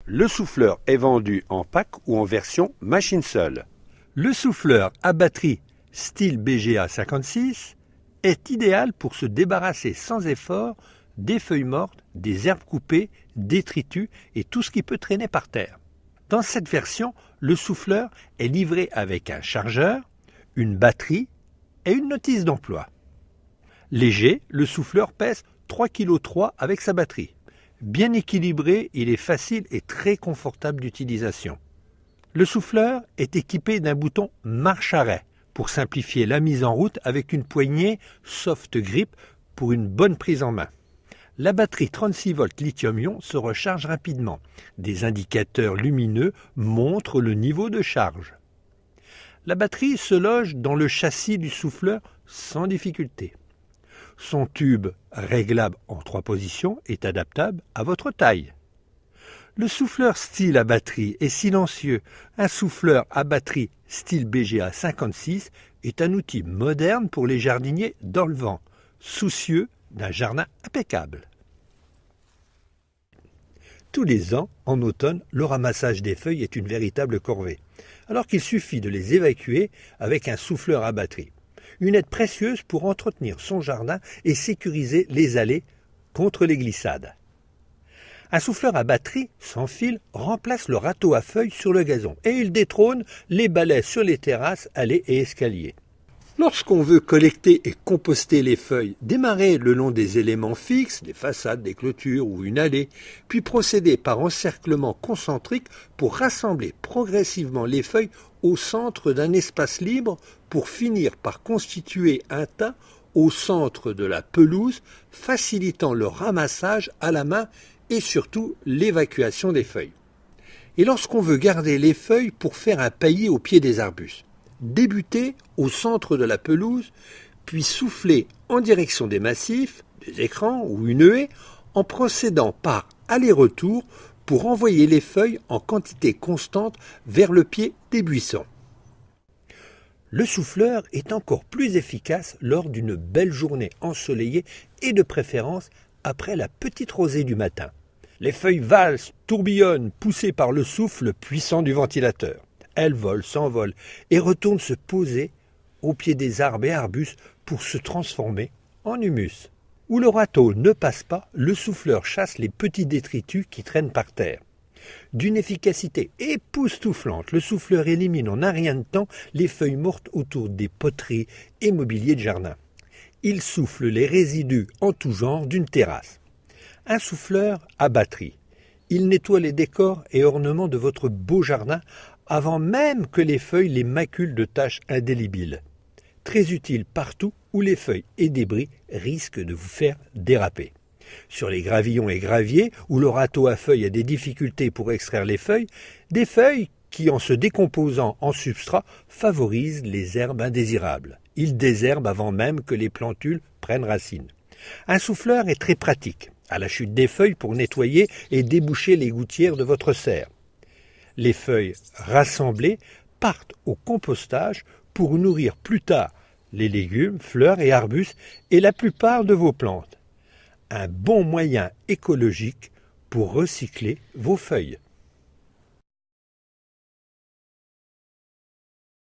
Le souffleur est vendu en pack ou en version machine seule. Le souffleur à batterie style BGA 56 est idéal pour se débarrasser sans effort des feuilles mortes, des herbes coupées, détritus et tout ce qui peut traîner par terre. Dans cette version, le souffleur est livré avec un chargeur, une batterie et une notice d'emploi. Léger, le souffleur pèse 3,3 kg avec sa batterie. Bien équilibré, il est facile et très confortable d'utilisation. Le souffleur est équipé d'un bouton marche-arrêt pour simplifier la mise en route avec une poignée soft grip pour une bonne prise en main. La batterie 36 volts lithium-ion se recharge rapidement. Des indicateurs lumineux montrent le niveau de charge. La batterie se loge dans le châssis du souffleur sans difficulté. Son tube, réglable en 3 positions, est adaptable à votre taille. Le souffleur style à batterie est silencieux. Un souffleur à batterie style BGA 56 est un outil moderne pour les jardiniers dans le vent, soucieux d'un jardin impeccable. Tous les ans, en automne, le ramassage des feuilles est une véritable corvée, alors qu'il suffit de les évacuer avec un souffleur à batterie. Une aide précieuse pour entretenir son jardin et sécuriser les allées contre les glissades. Un souffleur à batterie sans fil remplace le râteau à feuilles sur le gazon et il détrône les balais sur les terrasses, allées et escaliers. Lorsqu'on veut collecter et composter les feuilles, démarrer le long des éléments fixes, des façades, des clôtures ou une allée, puis procéder par encerclement concentrique pour rassembler progressivement les feuilles au centre d'un espace libre pour finir par constituer un tas au centre de la pelouse, facilitant le ramassage à la main et surtout l'évacuation des feuilles. Et lorsqu'on veut garder les feuilles pour faire un paillis au pied des arbustes, débuter au centre de la pelouse, puis souffler en direction des massifs, des écrans ou une haie, en procédant par aller-retour pour envoyer les feuilles en quantité constante vers le pied des buissons. Le souffleur est encore plus efficace lors d'une belle journée ensoleillée et de préférence après la petite rosée du matin. Les feuilles valsent, tourbillonnent, poussées par le souffle puissant du ventilateur. Elles volent, s'envolent et retournent se poser au pied des arbres et arbustes pour se transformer en humus. Où le râteau ne passe pas, le souffleur chasse les petits détritus qui traînent par terre. D'une efficacité époustouflante, le souffleur élimine en un rien de temps les feuilles mortes autour des poteries et mobiliers de jardin. Il souffle les résidus en tout genre d'une terrasse. Un souffleur à batterie. Il nettoie les décors et ornements de votre beau jardin avant même que les feuilles les maculent de taches indélébiles. Très utile partout où les feuilles et débris risquent de vous faire déraper. Sur les gravillons et graviers, où le râteau à feuilles a des difficultés pour extraire les feuilles, des feuilles qui, en se décomposant en substrat, favorisent les herbes indésirables. Ils désherbent avant même que les plantules prennent racine. Un souffleur est très pratique, à la chute des feuilles pour nettoyer et déboucher les gouttières de votre serre. Les feuilles rassemblées partent au compostage pour nourrir plus tard les légumes, fleurs et arbustes et la plupart de vos plantes. Un bon moyen écologique pour recycler vos feuilles.